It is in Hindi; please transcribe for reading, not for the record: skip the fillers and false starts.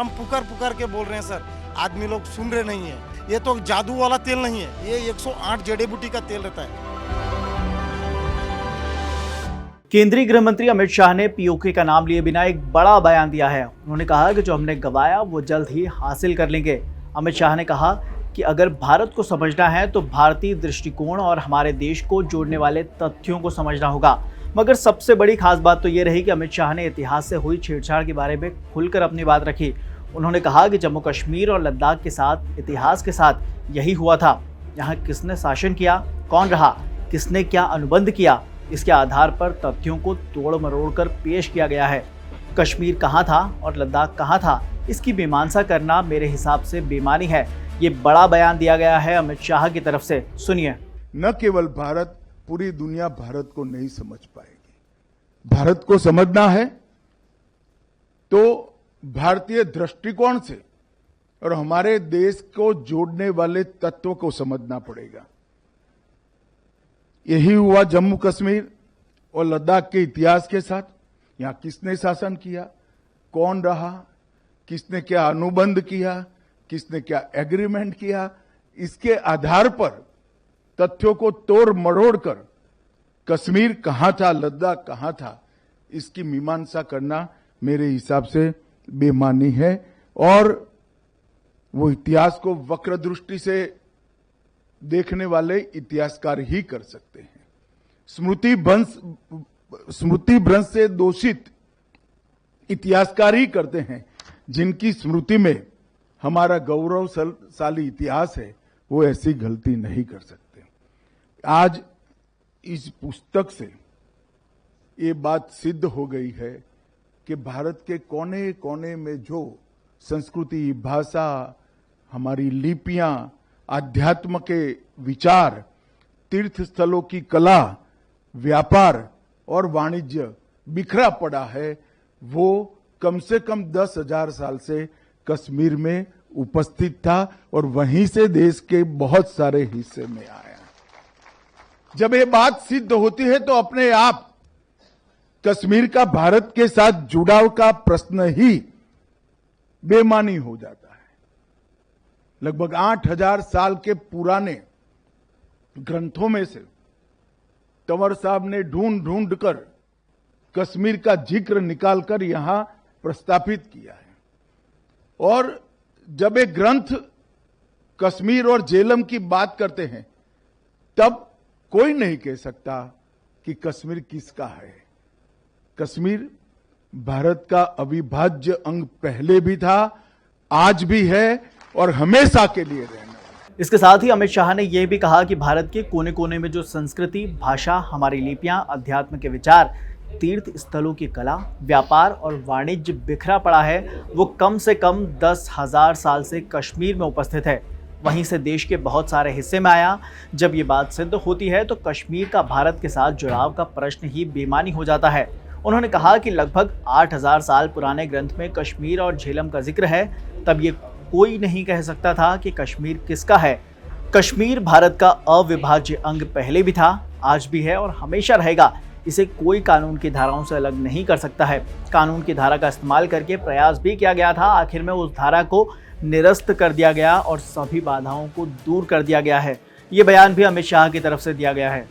हम पुकार पुकार के बोल रहे हैं सर, आदमी लोग सुन रहे नहीं है। ये तो जादू वाला तेल नहीं है, ये 108 जड़ी बूटी का तेल रहता है। केंद्रीय गृह मंत्री अमित शाह ने पीओके का नाम लिए बिना एक बड़ा बयान दिया है। उन्होंने कहा कि जो हमने गंवाया वो जल्द ही हासिल कर लेंगे। अमित शाह ने कहा कि अगर भारत को समझना है तो भारतीय दृष्टिकोण और हमारे देश को जोड़ने वाले तथ्यों को समझना होगा। मगर सबसे बड़ी खास बात तो ये रही कि अमित शाह ने इतिहास से हुई छेड़छाड़ के बारे में खुलकर अपनी बात रखी। उन्होंने कहा कि जम्मू कश्मीर और लद्दाख के साथ इतिहास के साथ यही हुआ था। यहाँ किसने शासन किया, कौन रहा, किसने क्या अनुबंध किया, इसके आधार पर तथ्यों को तोड़ मरोड़ कर पेश किया गया है। कश्मीर कहाँ था और लद्दाख कहाँ था, इसकी मीमांसा करना मेरे हिसाब से बेईमानी है। ये बड़ा बयान दिया गया है अमित शाह की तरफ से, सुनिए। न केवल भारत, पूरी दुनिया भारत को नहीं समझ पाएगी। भारत को समझना है तो भारतीय दृष्टिकोण से और हमारे देश को जोड़ने वाले तत्वों को समझना पड़ेगा। यही हुआ जम्मू कश्मीर और लद्दाख के इतिहास के साथ। यहां किसने शासन किया, कौन रहा, किसने क्या अनुबंध किया, किसने क्या एग्रीमेंट किया, इसके आधार पर तथ्यों को तोड़ मरोड़ कर कश्मीर कहां था, लद्दाख कहां था, इसकी मीमांसा करना मेरे हिसाब से बेईमानी है। और वो इतिहास को वक्र दृष्टि से देखने वाले इतिहासकार ही कर सकते हैं। स्मृति भ्रंश से दोषित इतिहासकार ही करते हैं, जिनकी स्मृति में हमारा गौरवशाली इतिहास है, वो ऐसी गलती नहीं कर सकते। आज इस पुस्तक से ये बात सिद्ध हो गई है कि भारत के कोने कोने में जो संस्कृति, भाषा, हमारी लिपियां, आध्यात्म के विचार, तीर्थ स्थलों की कला, व्यापार और वाणिज्य बिखरा पड़ा है, वो कम से कम 10,000 साल से कश्मीर में उपस्थित था और वहीं से देश के बहुत सारे हिस्से में आया। जब ये बात सिद्ध होती है तो अपने आप कश्मीर का भारत के साथ जुड़ाव का प्रश्न ही बेमानी हो जाता है। लगभग 8,000 साल के पुराने ग्रंथों में से तंवर साहब ने ढूंढ ढूंढ कर कश्मीर का जिक्र निकालकर यहां प्रस्तापित किया है। और जब एक ग्रंथ कश्मीर और झेलम की बात करते हैं तब कोई नहीं कह सकता कि कश्मीर किसका है। कश्मीर भारत का अविभाज्य अंग पहले भी था, आज भी है और हमेशा के लिए रहना है। इसके साथ ही अमित शाह ने यह भी कहा कि भारत के कोने कोने में जो संस्कृति, भाषा, हमारी लिपियां, अध्यात्म के विचार, तीर्थ स्थलों की कला, व्यापार और वाणिज्य बिखरा पड़ा है, वो कम से कम 10,000 साल से कश्मीर में उपस्थित है। वहीं से देश के बहुत सारे हिस्से में आया। जब ये बात सिद्ध होती है तो कश्मीर का भारत के साथ जुड़ाव का प्रश्न ही बेमानी हो जाता है। उन्होंने कहा कि लगभग 8,000 साल पुराने ग्रंथ में कश्मीर और झेलम का जिक्र है, तब ये कोई नहीं कह सकता था कि कश्मीर किसका है। कश्मीर भारत का अविभाज्य अंग पहले भी था, आज भी है और हमेशा रहेगा। इसे कोई कानून की धाराओं से अलग नहीं कर सकता है। कानून की धारा का इस्तेमाल करके प्रयास भी किया गया था, आखिर में उस धारा को निरस्त कर दिया गया और सभी बाधाओं को दूर कर दिया गया है। ये बयान भी अमित शाह की तरफ से दिया गया है।